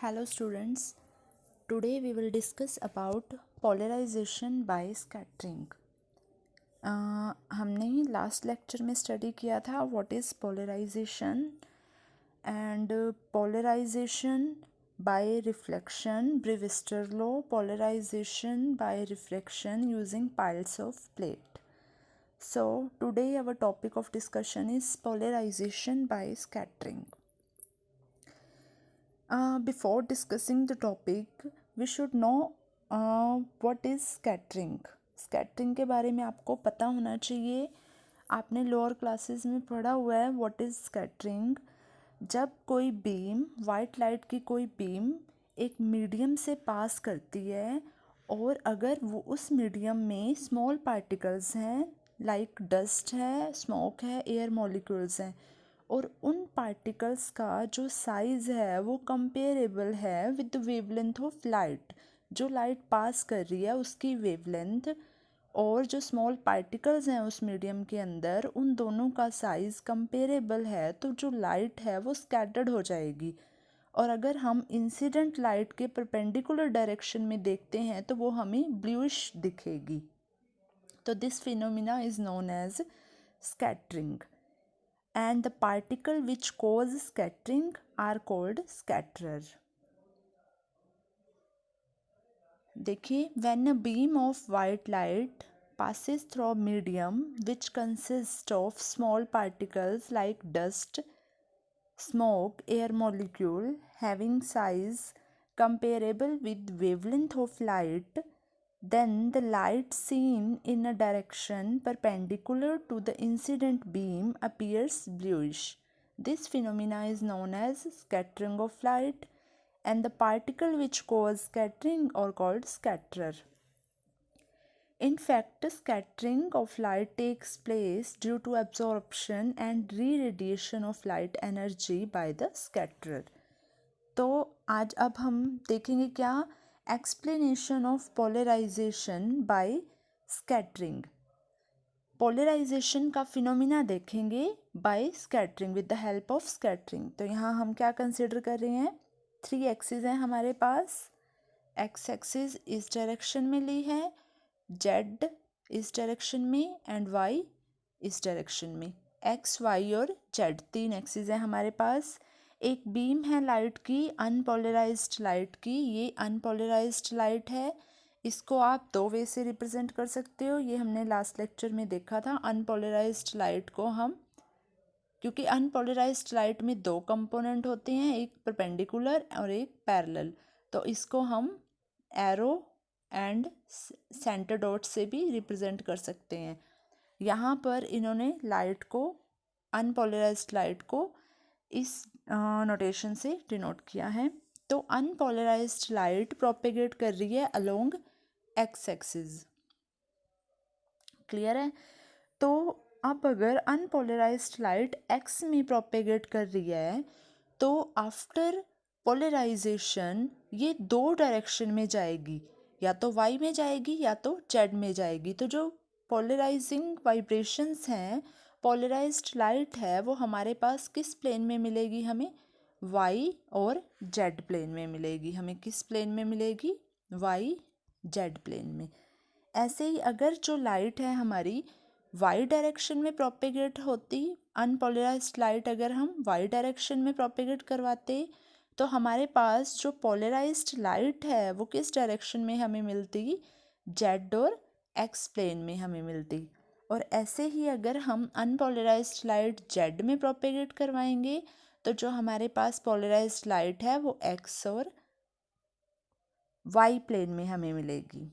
Hello students, today we will discuss about polarization by scattering. हमने last lecture में study किया था what is polarization and polarization by reflection, Brewster law, polarization by reflection using piles of plate. So today our topic of discussion is polarization by scattering. Before discussing the topic, we should know what is scattering. Scattering के बारे में आपको पता होना चाहिए. आपने lower classes में पढ़ा हुआ है what is scattering. जब कोई बीम, वाइट लाइट की कोई बीम एक मीडियम से पास करती है और अगर वो उस मीडियम में स्मॉल पार्टिकल्स हैं, लाइक डस्ट है, स्मोक है, एयर मॉलिक्यूल्स हैं, और उन पार्टिकल्स का जो साइज़ है वो कंपेरेबल है with the wavelength of light. जो लाइट पास कर रही है उसकी वेवलेंथ और जो स्मॉल पार्टिकल्स हैं उस मीडियम के अंदर, उन दोनों का साइज़ कंपेरेबल है, तो जो लाइट है वो स्कैटर्ड हो जाएगी. और अगर हम इंसिडेंट लाइट के परपेंडिकुलर डायरेक्शन में देखते हैं तो वो हमें ब्लूइश दिखेगी. तो this phenomena is known as scattering. And the particle which cause scattering are called scatterer. देखिए, when a beam of white light passes through a medium which consists of small particles like dust, smoke, air molecule having size comparable with wavelength of light, then the light seen in a direction perpendicular to the incident beam appears bluish. This phenomena is known as scattering of light, and the particle which cause scattering are called scatterer. In fact, scattering of light takes place due to absorption and re-radiation of light energy by the scatterer. तो आज अब हम देखेंगे क्या, explanation of polarisation by scattering. Polarisation का phenomena देखेंगे by scattering, with the help of scattering. तो यहाँ हम क्या कंसिडर कर रहे हैं, 3 एक्सिस हैं हमारे पास. एक्स एक्सिस इस डायरेक्शन में ली है, जेड इस डायरेक्शन में एंड वाई इस डायरेक्शन में. एक्स, वाई और जेड 3 एक्सिस हैं हमारे पास. एक बीम है लाइट की, अनपोलराइज्ड लाइट की. ये अनपोलराइज्ड लाइट है. इसको आप 2 वे से रिप्रेजेंट कर सकते हो. ये हमने लास्ट लेक्चर में देखा था. अनपोलराइज्ड लाइट को हम, क्योंकि अनपोलराइज्ड लाइट में 2 कंपोनेंट होते हैं, एक परपेंडिकुलर और एक पैरेलल, तो इसको हम एरो एंड सेंटर डॉट से भी रिप्रेजेंट कर सकते हैं. यहाँ पर इन्होंने लाइट को, अनपोलराइज्ड लाइट को इस नोटेशन से डिनोट किया है. तो अनपोलराइज्ड लाइट प्रोपेगेट कर रही है अलोंग एक्स एक्सिस. क्लियर है. तो अब अगर अनपोलराइज्ड लाइट एक्स में प्रोपेगेट कर रही है तो आफ्टर पोलराइजेशन ये 2 डायरेक्शन में जाएगी, या तो वाई में जाएगी या तो जेड में जाएगी. तो जो पोलराइजिंग वाइब्रेशंस हैं, पोलराइज्ड लाइट है, वो हमारे पास किस प्लेन में मिलेगी, हमें वाई और जेड प्लेन में मिलेगी. हमें किस प्लेन में मिलेगी, वाई जेड प्लेन में. ऐसे ही अगर जो लाइट है हमारी वाई डायरेक्शन में प्रोपेगेट होती, अनपोलराइज्ड लाइट अगर हम वाई डायरेक्शन में प्रोपेगेट करवाते, तो हमारे पास जो पोलराइज्ड लाइट है वो किस डायरेक्शन में हमें मिलती, जेड और एक्स प्लेन में हमें मिलती. और ऐसे ही अगर हम अनपोलराइज्ड लाइट जेड में प्रोपेगेट करवाएंगे तो जो हमारे पास पोलराइज्ड लाइट है वो एक्स और वाई प्लेन में हमें मिलेगी.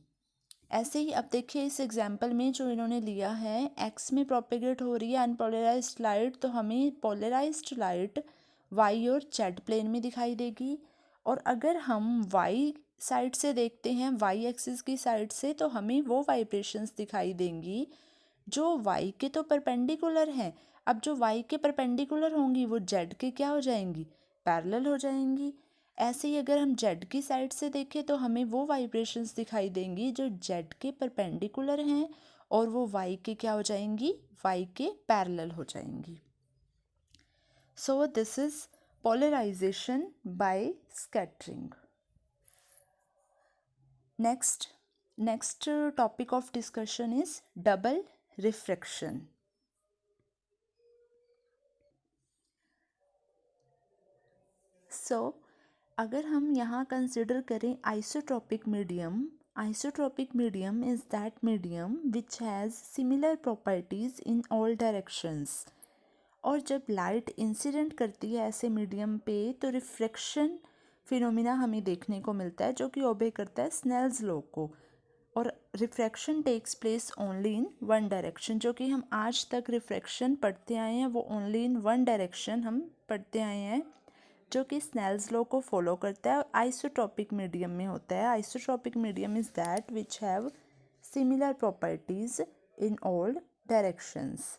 ऐसे ही अब देखिए इस एग्जाम्पल में जो इन्होंने लिया है, एक्स में प्रोपेगेट हो रही है अनपोलराइज्ड लाइट, तो हमें पोलराइज्ड लाइट वाई और जेड प्लेन में दिखाई देगी. और अगर हम वाई साइड से देखते हैं, वाई एक्सिस की साइड से, तो हमें वो वाइब्रेशंस दिखाई देंगी जो वाई के तो परपेंडिकुलर हैं. अब जो वाई के परपेंडिकुलर होंगी वो जेड के क्या हो जाएंगी, पैरेलल हो जाएंगी. ऐसे ही अगर हम जेड की साइड से देखें तो हमें वो वाइब्रेशंस दिखाई देंगी जो जेड के परपेंडिकुलर हैं और वो वाई के क्या हो जाएंगी, वाई के पैरेलल हो जाएंगी. So this is polarization by scattering. Next topic of discussion is double refraction. So अगर हम यहाँ कंसिडर करें isotropic medium is that medium which has similar properties in all directions. और जब लाइट इंसिडेंट करती है ऐसे मीडियम पे तो रिफ्रैक्शन फिनोमिना हमें देखने को मिलता है जो कि ओबे करता है स्नेल्स लॉ को. और refraction takes place only in one direction. जो कि हम आज तक रिफ्रैक्शन पढ़ते आए हैं वो ओनली इन वन डायरेक्शन हम पढ़ते आए हैं, जो कि स्नेल्स लॉ को फॉलो करता है और आइसोट्रॉपिक मीडियम में होता है. Isotropic medium is that which have similar properties in all directions.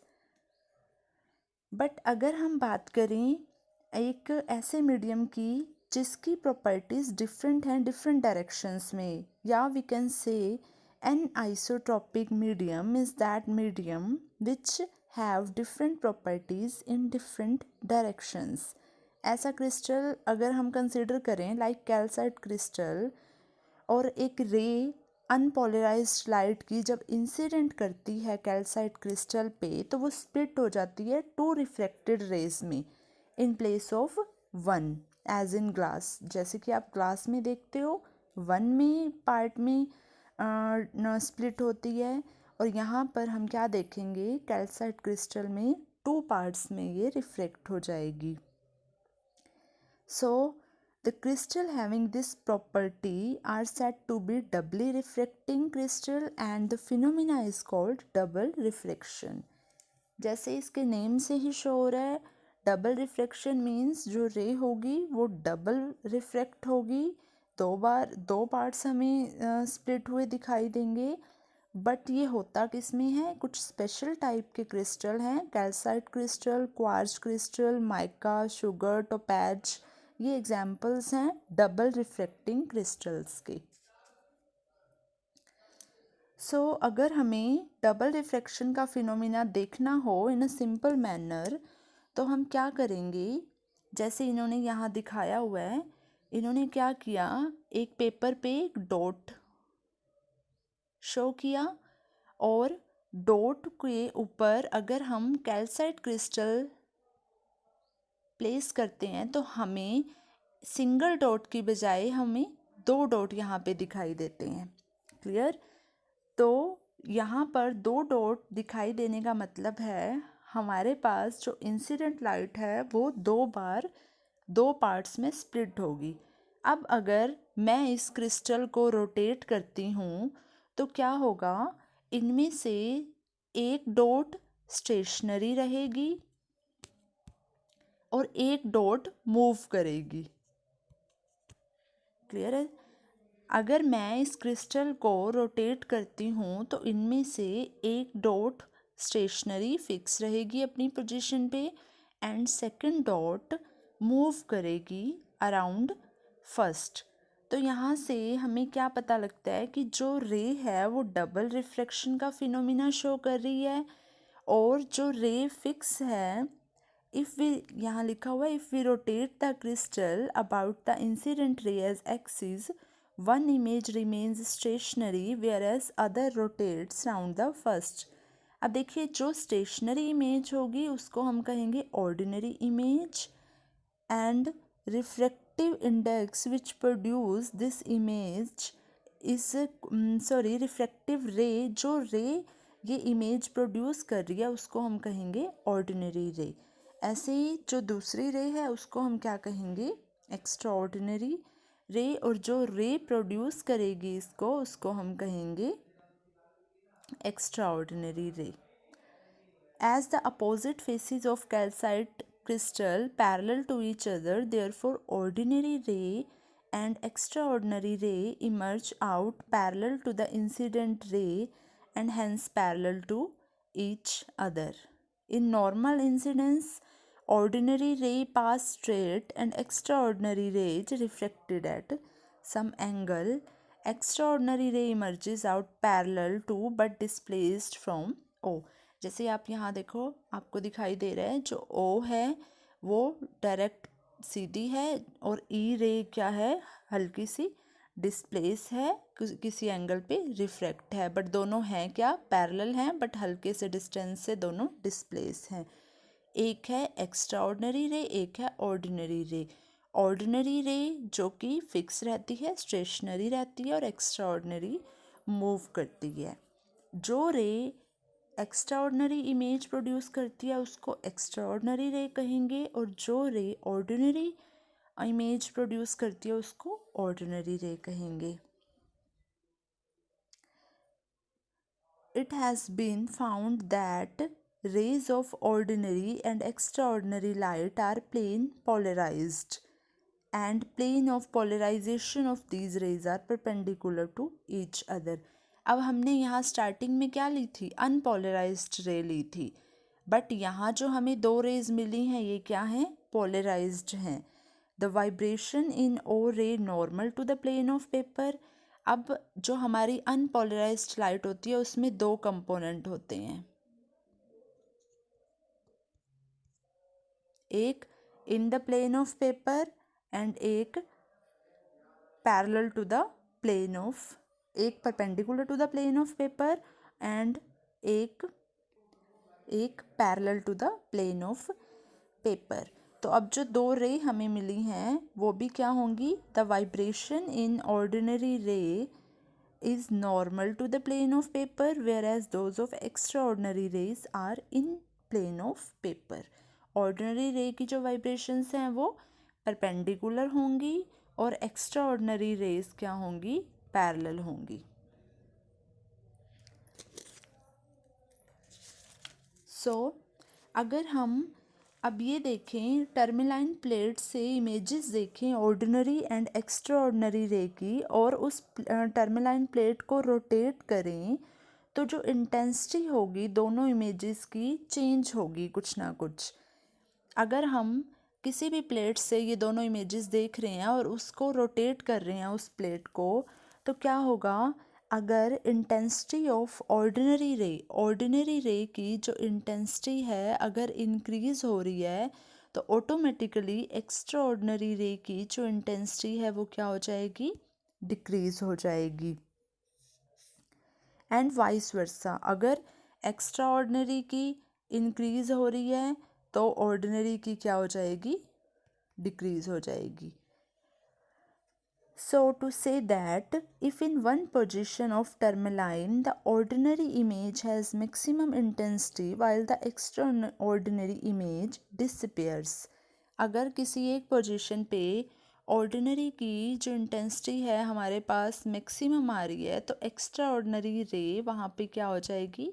But अगर हम बात करें एक ऐसे मीडियम की जिसकी प्रॉपर्टीज डिफरेंट हैं डिफरेंट डायरेक्शंस में, या we can say an isotropic medium is that medium which have different properties in different directions. ऐसा क्रिस्टल अगर हम कंसिडर करें लाइक कैल्साइट क्रिस्टल, और एक रे अनपोलराइज्ड लाइट की जब इंसिडेंट करती है कैल्साइट क्रिस्टल पे तो वो स्प्लिट हो जाती है टू रिफ्लेक्टेड रेज में in place of one, as in glass. जैसे कि आप ग्लास में देखते हो वन में पार्ट में स्प्लिट होती है, और यहाँ पर हम क्या देखेंगे कैल्साइट क्रिस्टल में टू पार्ट्स में ये रिफ्लेक्ट हो जाएगी. So the crystal having this property are said to be doubly refracting crystal and the phenomena is called double refraction. जैसे इसके नेम से ही शो हो रहा है, डबल रिफ्रैक्शन मीन्स जो रे होगी वो डबल रिफ्रैक्ट होगी, दो पार्ट्स हमें स्प्लिट हुए दिखाई देंगे. बट ये होता किस में है, कुछ स्पेशल टाइप के क्रिस्टल हैं, calcite crystal, quartz crystal, mica, sugar, topaz, ये एग्जाम्पल्स हैं डबल रिफ्रैक्टिंग क्रिस्टल्स के. सो अगर हमें डबल रिफ्रैक्शन का फिनोमिना देखना हो इन अ सिंपल मैनर तो हम क्या करेंगे, जैसे इन्होंने यहाँ दिखाया हुआ है, इन्होंने क्या किया, एक पेपर पे एक डॉट शो किया और डॉट के ऊपर अगर हम कैल्साइट क्रिस्टल प्लेस करते हैं तो हमें सिंगल डॉट की बजाय हमें दो डॉट यहाँ पे दिखाई देते हैं. क्लियर. तो यहाँ पर दो डॉट दिखाई देने का मतलब है हमारे पास जो इंसिडेंट लाइट है वो दो बार दो पार्ट्स में स्प्लिट होगी. अब अगर मैं इस क्रिस्टल को रोटेट करती हूँ तो क्या होगा, इनमें से एक डॉट स्टेशनरी रहेगी और एक डॉट मूव करेगी. क्लियर है. अगर मैं इस क्रिस्टल को रोटेट करती हूँ तो इनमें से एक डॉट स्टेशनरी फिक्स रहेगी अपनी पोजीशन पे एंड सेकंड डॉट मूव करेगी अराउंड फर्स्ट. तो यहाँ से हमें क्या पता लगता है कि जो रे है वो डबल रिफ्रैक्शन का फिनोमिना शो कर रही है, और जो रे फिक्स है इफ़ वी, यहाँ लिखा हुआ है, if we rotate the crystal about the incident ray as axis one image remains stationary whereas other rotates round the first. अब देखिए जो स्टेशनरी इमेज होगी उसको हम कहेंगे ordinary image, and refractive index which produce this image is refractive ray, जो रे ये इमेज प्रोड्यूस कर रही है उसको हम कहेंगे ऑर्डिनरी रे. ऐसे ही जो दूसरी रे है उसको हम क्या कहेंगे, एक्स्ट्रा ऑर्डिनरी रे, और जो रे प्रोड्यूस करेगी इसको उसको हम कहेंगे एक्स्ट्रा ऑर्डिनरी रे. As the opposite faces of calcite crystal parallel to each other, therefore ordinary ray and extraordinary ray emerge out parallel to the incident ray and hence parallel to each other. In normal incidence, ordinary ray pass straight and extraordinary rays refracted at some angle. Extraordinary ray emerges out parallel to but displaced from O. जैसे आप यहाँ देखो आपको दिखाई दे रहा है जो O है वो डायरेक्ट सीधी है और ई रे क्या है, हल्की सी डिस्प्लेस है, किसी एंगल पे रिफ्रैक्ट है, बट दोनों हैं क्या, पैरेलल हैं, बट हल्के से डिस्टेंस से दोनों डिस्प्लेस हैं। एक है एक्स्ट्रा ऑर्डिनरी रे, एक है ऑर्डिनरी रे। ऑर्डिनरी रे जो कि फिक्स रहती है, स्टेशनरी रहती है, और एक्स्ट्रा ऑर्डिनरी मूव करती है। जो रे एक्स्ट्रा ऑर्डिनरी इमेज प्रोड्यूस करती है उसको एक्स्ट्रा ऑर्डिनरी रे कहेंगे, और जो रे ऑर्डिनरी इमेज प्रोड्यूस करती है उसको ऑर्डिनरी रे कहेंगे। It has been found that rays of ordinary and extraordinary light are plane polarized, and plane of polarization of these rays are perpendicular to each other. अब हमने यहाँ स्टार्टिंग में क्या ली थी, अनपोलराइज्ड रे ली थी, बट यहाँ जो हमें दो रेज मिली हैं ये क्या हैं, पोलराइज्ड हैं। The vibration in O ray normal to the plane of paper. अब जो हमारी अनपोलराइज्ड लाइट होती है उसमें दो कंपोनेंट होते हैं, एक in the plane of paper and एक parallel to the plane of, एक perpendicular to the plane of paper and एक parallel to the plane of paper. तो अब जो दो रे हमें मिली हैं वो भी क्या होंगी, द वाइब्रेशन इन ऑर्डिनरी रे is normal to the plane of paper whereas those of extraordinary rays are in plane of paper. ordinary ray की जो vibrations हैं वो perpendicular होंगी और extraordinary rays क्या होंगी, parallel होंगी। अगर हम अब ये देखें टर्मिलाइन प्लेट से इमेजेस देखें ऑर्डिनरी एंड एक्स्ट्रा ऑर्डिनरी रे की, और उस टर्मिलाइन प्लेट को रोटेट करें तो जो इंटेंसिटी होगी दोनों इमेजेस की चेंज होगी कुछ ना कुछ। अगर हम किसी भी प्लेट से ये दोनों इमेजेस देख रहे हैं और उसको रोटेट कर रहे हैं उस प्लेट को, तो क्या होगा, अगर इंटेंसिटी ऑफ ऑर्डिनरी रे की जो इंटेंसिटी है अगर इंक्रीज हो रही है तो ऑटोमेटिकली एक्स्ट्रा ऑर्डिनरी रे की जो इंटेंसिटी है वो क्या हो जाएगी, डिक्रीज हो जाएगी। एंड वाइस वर्सा, अगर एक्स्ट्रा ऑर्डिनरी की इंक्रीज हो रही है तो ऑर्डिनरी की क्या हो जाएगी, डिक्रीज हो जाएगी। So to say that if in one position of tourmaline the ordinary image has maximum intensity while the extraordinary image disappears, अगर किसी एक पोजीशन पे ऑर्डिनरी की जो इंटेंसिटी है हमारे पास मैक्सिमम आ रही है तो एक्स्ट्रा ऑर्डिनरी रे वहाँ पे क्या हो जाएगी,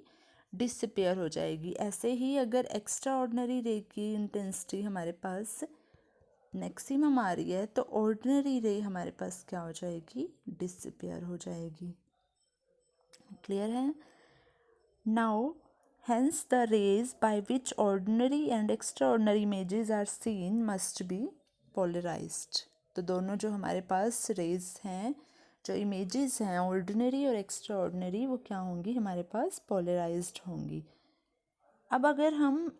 डिसअपेयर हो जाएगी। ऐसे ही अगर एक्स्ट्रा ऑर्डिनरी रे की इंटेंसिटी हमारे पास मैक्सिमम आ रही है तो ऑर्डिनरी रे हमारे पास क्या हो जाएगी, डिसअपेयर हो जाएगी। क्लियर है। Now hence the rays by which ordinary and extraordinary images are seen must be polarised. तो दोनों जो हमारे पास रेज हैं, जो इमेजेस हैं ऑर्डिनरी और एक्स्ट्रा ऑर्डिनरी, वो क्या होंगी, हमारे पास पोलराइज्ड होंगी। अब अगर हम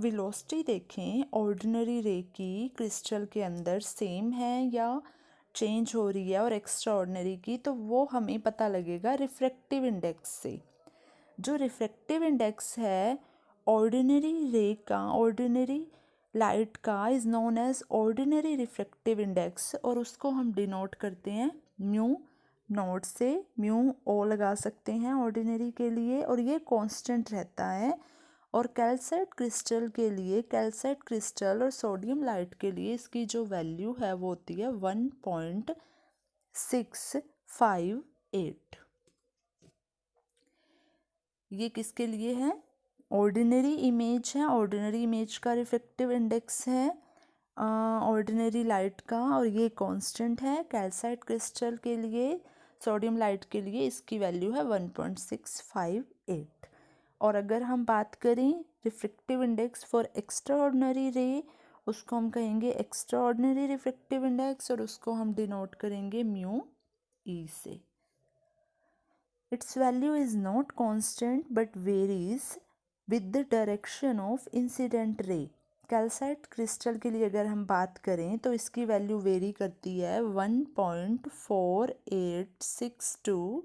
वेलोसिटी देखें ऑर्डिनरी रे की क्रिस्टल के अंदर सेम है या चेंज हो रही है और एक्स्ट्रा ऑर्डिनरी की, तो वो हमें पता लगेगा रिफ्रैक्टिव इंडेक्स से। जो रिफ्रैक्टिव इंडेक्स है ऑर्डिनरी रे का, ऑर्डिनरी लाइट का, is known as ordinary refractive index, और उसको हम डिनोट करते हैं म्यू नोट से। म्यू ओ लगा सकते हैं ऑर्डिनरी के लिए, और ये कांस्टेंट रहता है। और कैल्साइट क्रिस्टल के लिए, कैल्साइट क्रिस्टल और सोडियम लाइट के लिए इसकी जो वैल्यू है वो होती है 1.658। ये किसके लिए है, ऑर्डिनरी इमेज है, ऑर्डिनरी इमेज का रिफ्रैक्टिव इंडेक्स है ऑर्डिनरी लाइट का, और ये कांस्टेंट है। कैल्साइट क्रिस्टल के लिए, सोडियम लाइट के लिए इसकी वैल्यू है 1.658। और अगर हम बात करें refractive index for extra ordinary रे, उसको हम कहेंगे एक्स्ट्रा ऑर्डिनरी रिफ्रैक्टिव इंडेक्स, और उसको हम डिनोट करेंगे म्यू ई से। It's value is not constant but varies with the direction of incident ray. Calcite crystal के लिए अगर हम बात करें तो इसकी वैल्यू वेरी करती है 1.4862 टू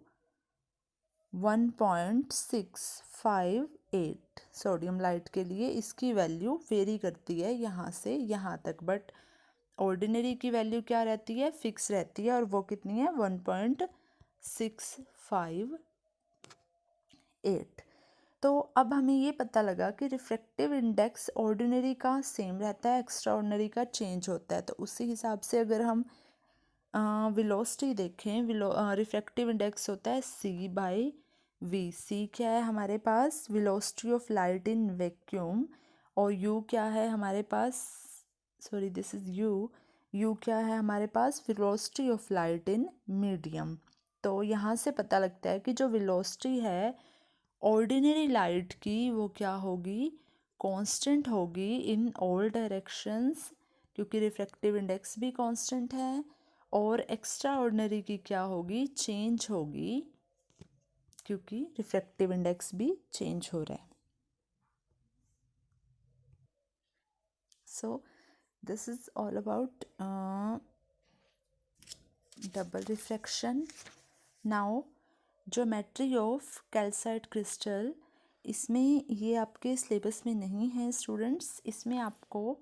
1.658। सोडियम लाइट के लिए इसकी वैल्यू वेरी करती है यहाँ से यहाँ तक, बट ऑर्डिनरी की वैल्यू क्या रहती है, फिक्स रहती है, और वो कितनी है 1.658। तो अब हमें ये पता लगा कि रिफ्रैक्टिव इंडेक्स ऑर्डिनरी का सेम रहता है, एक्स्ट्रा ऑर्डिनरी का चेंज होता है। तो उसी हिसाब से अगर हम वेलोसिटी देखें, रिफ्रैक्टिव इंडेक्स होता है C/V। C क्या है हमारे पास, velocity of light in vacuum, और U क्या है हमारे पास, सॉरी दिस इज U क्या है हमारे पास, velocity of light in medium. तो यहाँ से पता लगता है कि जो वेलोसिटी है ऑर्डिनरी लाइट की वो क्या होगी, कांस्टेंट होगी इन ऑल डायरेक्शंस, क्योंकि रिफ्रैक्टिव इंडेक्स भी कांस्टेंट है, और एक्स्ट्रा ऑर्डिनरी की क्या होगी, चेंज होगी, क्योंकि रिफ्रैक्टिव इंडेक्स भी चेंज हो रहा है। So this is all about double refraction. Now geometry of calcite crystal, इसमें ये आपके सिलेबस में नहीं है स्टूडेंट्स, इसमें आपको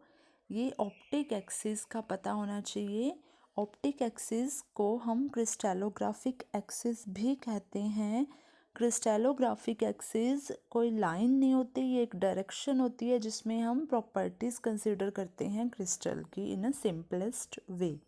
ये ऑप्टिक एक्सिस का पता होना चाहिए। ऑप्टिक एक्सिस को हम क्रिस्टलोग्राफिक एक्सिस भी कहते हैं। क्रिस्टलोग्राफिक एक्सिस कोई लाइन नहीं होती, ये एक डायरेक्शन होती है जिसमें हम प्रॉपर्टीज़ कंसीडर करते हैं क्रिस्टल की इन अ सिंपलेस्ट वे।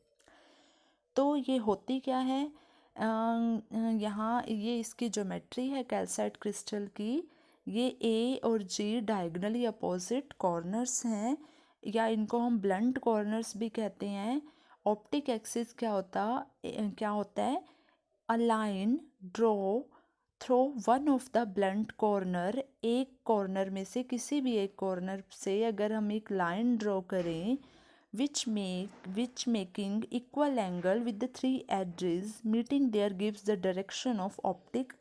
तो ये होती क्या है, यहाँ ये इसकी ज्योमेट्री है कैल्साइट क्रिस्टल की। ये A और G डायगनली अपोजिट कॉर्नर्स हैं, या इनको हम ब्लंट कॉर्नर्स भी कहते हैं। ऑप्टिक एक्सिस क्या होता है, a line draw through one of the blunt corner, एक कॉर्नर में से किसी भी एक कॉर्नर से अगर हम एक लाइन ड्रॉ करें which making equal angle with the three edges meeting there gives the direction of optic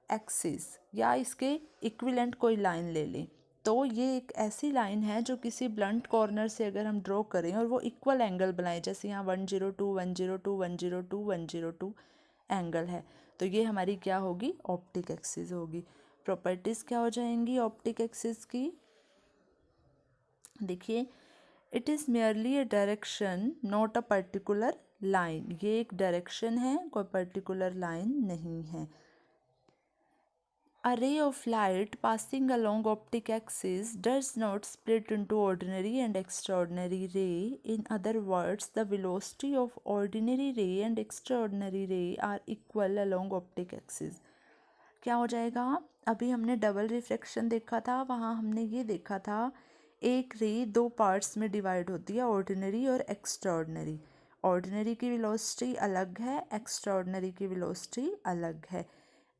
axis, या इसके इक्विवेलेंट कोई लाइन ले लें तो ये एक ऐसी लाइन है जो किसी ब्लंट कॉर्नर से अगर हम ड्रॉ करें और वो इक्वल एंगल बनाए, जैसे यहाँ 102 102 102 102 एंगल है, तो ये हमारी क्या होगी, ऑप्टिक एक्सिस होगी। प्रॉपर्टीज़ क्या हो जाएंगी ऑप्टिक एक्सिस की, देखिए, it is merely a direction not a particular line, ये एक डायरेक्शन है, कोई पर्टिकुलर लाइन नहीं है। A ray of light passing along optic axis does not split into ordinary and extraordinary ray. In other words, the velocity of ordinary ray and extraordinary ray are equal along optic axis. क्या हो जाएगा, अभी हमने double refraction देखा था, वहाँ हमने ये देखा था एक रे दो पार्ट्स में डिवाइड होती है, ऑर्डिनरी और एक्स्ट्राऑर्डिनरी। ऑर्डिनरी की वेलोसिटी अलग है, एक्स्ट्राऑर्डिनरी की वेलोसिटी अलग है,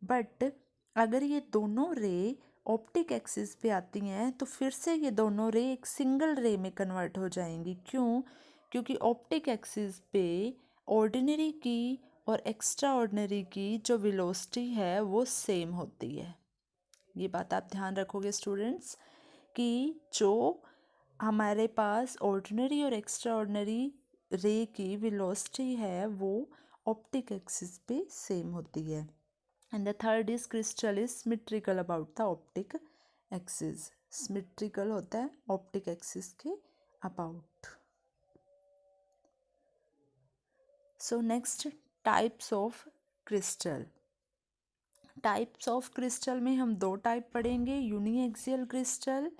बट अगर ये दोनों रे ऑप्टिक एक्सिस पे आती हैं तो फिर से ये दोनों रे एक सिंगल रे में कन्वर्ट हो जाएंगी। क्यों, क्योंकि ऑप्टिक एक्सिस पे ऑर्डिनरी की और एक्स्ट्रा ऑर्डिनरी की जो वेलोसिटी है वो सेम होती है। ये बात आप ध्यान रखोगे स्टूडेंट्स कि जो हमारे पास ऑर्डिनरी और एक्स्ट्रा ऑर्डिनरी रे की वेलोसिटी है वो ऑप्टिक एक्सिस पे सेम होती है। And the third is crystal is symmetrical about the optic axis. Symmetrical होता है optic axis के about. So next, types of crystal. Types of crystal में हम दो टाइप पढ़ेंगे, uniaxial crystal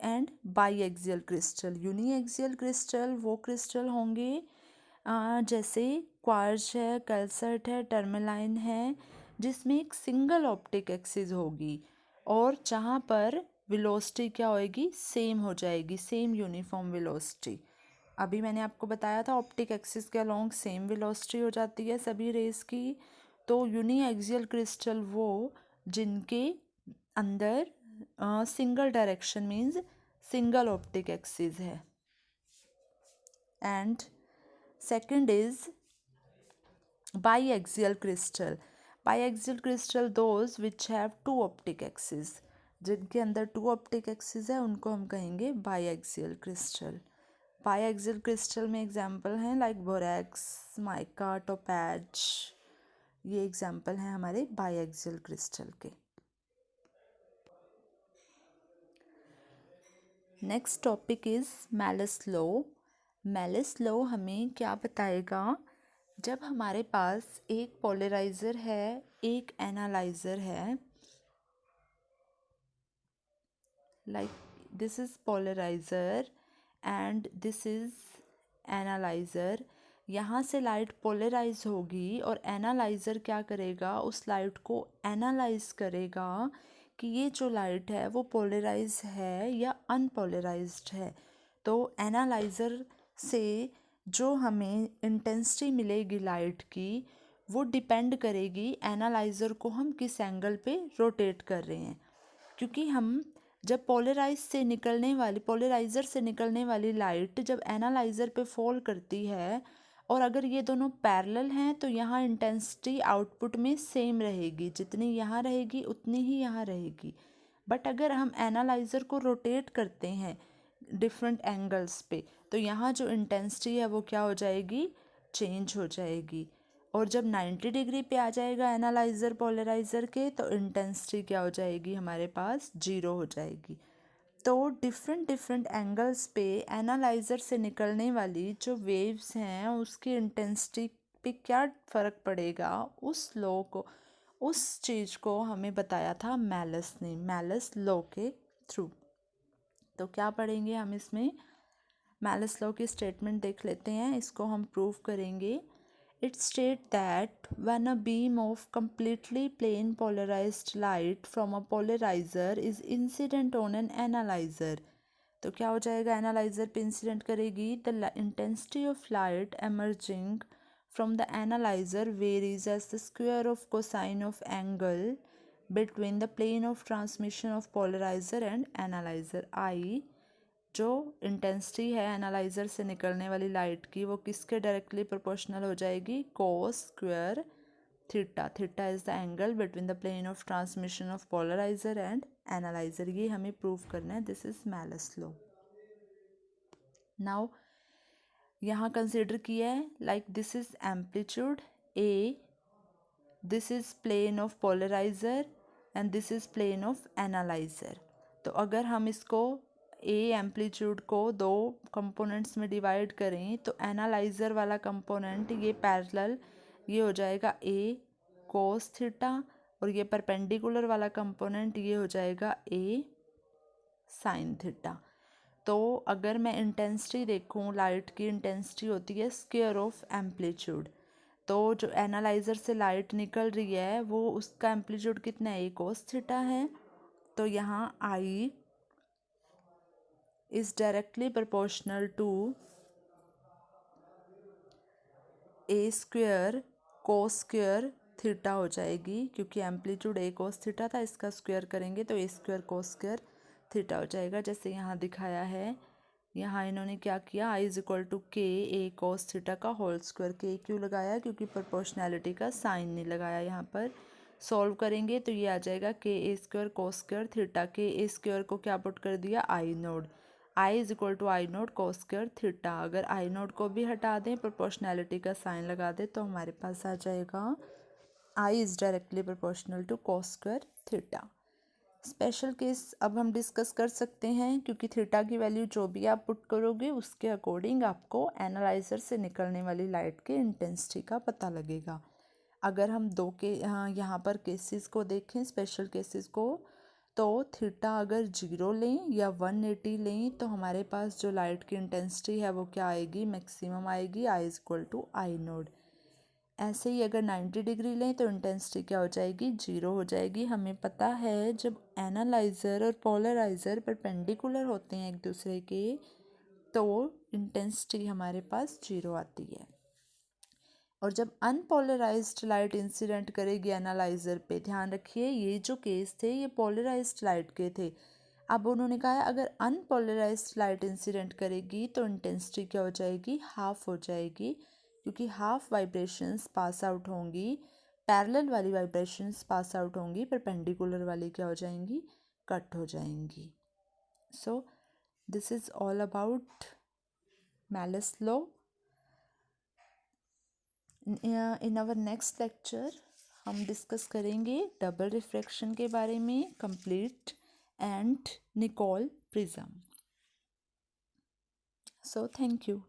and biaxial crystal. Uniaxial crystal वो crystal होंगे जैसे क्वार्ट्ज है, कैल्साइट है, टर्मेलाइन है, जिसमें एक सिंगल ऑप्टिक एक्सिस होगी और जहाँ पर वेलोसिटी क्या होएगी, सेम हो जाएगी, सेम यूनिफॉर्म वेलोसिटी। अभी मैंने आपको बताया था ऑप्टिक एक्सिस के अलोंग सेम वेलोसिटी हो जाती है सभी रेस की। तो यूनिएक्सियल क्रिस्टल वो जिनके अंदर single direction means single optic axis है। And second is biaxial crystal. Biaxial crystal those which have two optic axes. जिनके अंदर 2 ऑप्टिक एक्सिस है उनको हम कहेंगे बाईएक्सियल क्रिस्टल। बाईएक्सियल क्रिस्टल में एग्जांपल हैं लाइक बोरैक्स, माइका, टोपैज, ये एग्जांपल हैं हमारे बाईएक्सियल क्रिस्टल के। Next topic is Malus law. Malice law हमें क्या बताएगा, जब हमारे पास एक पोलराइज़र है, एक एनालाइज़र है, like this is polarizer and this is analyzer। यहाँ से लाइट पोलराइज होगी और एनालाइज़र क्या करेगा, उस लाइट को एनालाइज करेगा कि ये जो लाइट है वो पोलराइज है या अनपोलराइज्ड है। तो एनालाइज़र से जो हमें इंटेंसिटी मिलेगी लाइट की वो डिपेंड करेगी एनालाइज़र को हम किस एंगल पे रोटेट कर रहे हैं, क्योंकि हम जब पोलराइज़र से निकलने वाली लाइट जब एनालाइज़र पे फॉल करती है और अगर ये दोनों पैरेलल हैं तो यहाँ इंटेंसिटी आउटपुट में सेम रहेगी, जितनी यहाँ रहेगी उतनी ही यहाँ रहेगी। बट अगर हम एनालाइज़र को रोटेट करते हैं डिफरेंट एंगल्स पे तो यहाँ जो इंटेंसिटी है वो क्या हो जाएगी, चेंज हो जाएगी। और जब 90 डिग्री पे आ जाएगा एनालाइज़र पोलराइज़र के तो इंटेंसिटी क्या हो जाएगी, हमारे पास 0 हो जाएगी। तो डिफरेंट एंगल्स पे एनालाइज़र से निकलने वाली जो वेव्स हैं उसकी इंटेंसिटी पे क्या फ़र्क पड़ेगा, उस लॉ को, उस चीज़ को हमें बताया था मेलिस ने, मेलिस लॉ के थ्रू। तो क्या पढ़ेंगे हम इसमें, मेलिस लॉ की स्टेटमेंट देख लेते हैं, इसको हम प्रूव करेंगे। It states that when a beam of completely plane polarized light from a polarizer is incident on an analyzer, तो क्या हो जाएगा, एनालाइजर पे इंसिडेंट करेगी। The intensity of light emerging from the analyzer varies as the square of cosine of angle between the plane of transmission of polarizer and analyzer। I जो intensity है analyser से निकलने वाली लाइट की वो किसके डायरेक्टली प्रोपोर्शनल हो जाएगी, cos square theta. Theta is the angle between the plane of transmission of polariser and analyser. ये हमें प्रूव करना है, this is Malus law. Now यहाँ कंसिडर किया है like this is amplitude A, this is plane of polariser and this is plane of analyser. तो अगर हम इसको ए एम्पलीट्यूड को 2 कंपोनेंट्स में डिवाइड करें तो एनालाइज़र वाला कंपोनेंट ये पैरेलल, ये हो जाएगा ए कोस थीटा, और ये परपेंडिकुलर वाला कंपोनेंट ये हो जाएगा ए साइन थीटा। तो अगर मैं इंटेंसिटी देखूं, लाइट की इंटेंसिटी होती है स्क्वायर ऑफ एम्पलीट्यूड। तो जो एनालाइज़र से लाइट निकल रही है वो उसका एम्पलीट्यूड कितना है, ए कोस थीटा है। तो यहाँ आई is directly proportional to a square cos square theta हो जाएगी, क्योंकि एम्पलीट्यूड a cos थीटा था, इसका स्क्वायर करेंगे तो a square cos square theta हो जाएगा। जैसे यहाँ दिखाया है, यहाँ इन्होंने क्या किया, i इज इक्वल टू के ए cos थीटा का होल स्क्वायर। के क्यों लगाया, क्योंकि प्रोपोर्शनैलिटी का साइन नहीं लगाया। यहाँ पर सॉल्व करेंगे तो ये आ जाएगा k a square cos square theta. K a square को क्या पुट कर दिया, I naught, I is equal to I naught cos square theta. अगर आई नोट को भी हटा दें, प्रोपोर्शनैलिटी का साइन लगा दें, तो हमारे पास आ जाएगा I is directly proportional to cos square theta. Special case अब हम डिस्कस कर सकते हैं, क्योंकि थीटा की वैल्यू जो भी आप पुट करोगे उसके अकॉर्डिंग आपको एनालाइजर से निकलने वाली लाइट के इंटेंसिटी का पता लगेगा। अगर हम यहाँ पर केसेस को देखें, स्पेशल केसेस को, तो थीटा अगर 0 लें या 180 लें तो हमारे पास जो लाइट की इंटेंसिटी है वो क्या आएगी, मैक्सिमम आएगी, I is equal to I naught. ऐसे ही अगर 90 डिग्री लें तो इंटेंसिटी क्या हो जाएगी, 0 हो जाएगी। हमें पता है जब एनालाइज़र और पोलराइज़र परपेंडिकुलर होते हैं एक दूसरे के तो इंटेंसिटी हमारे पास 0 आती है। और जब अनपोलराइज्ड लाइट इंसिडेंट करेगी एनालाइज़र पे, ध्यान रखिए ये जो केस थे ये पोलराइज्ड लाइट के थे। अब उन्होंने कहा है अगर अनपोलराइज्ड लाइट इंसिडेंट करेगी तो इंटेंसिटी क्या हो जाएगी, हाफ हो जाएगी, क्योंकि हाफ वाइब्रेशंस पास आउट होंगी, पैरेलल वाली वाइब्रेशंस पास आउट होंगी, परपेंडिकुलर वाली क्या हो जाएंगी, कट हो जाएंगी। So this is all about Malus law. In our next lecture हम डिस्कस करेंगे डबल रिफ्रैक्शन के बारे में, complete and Nicol prism. So thank you.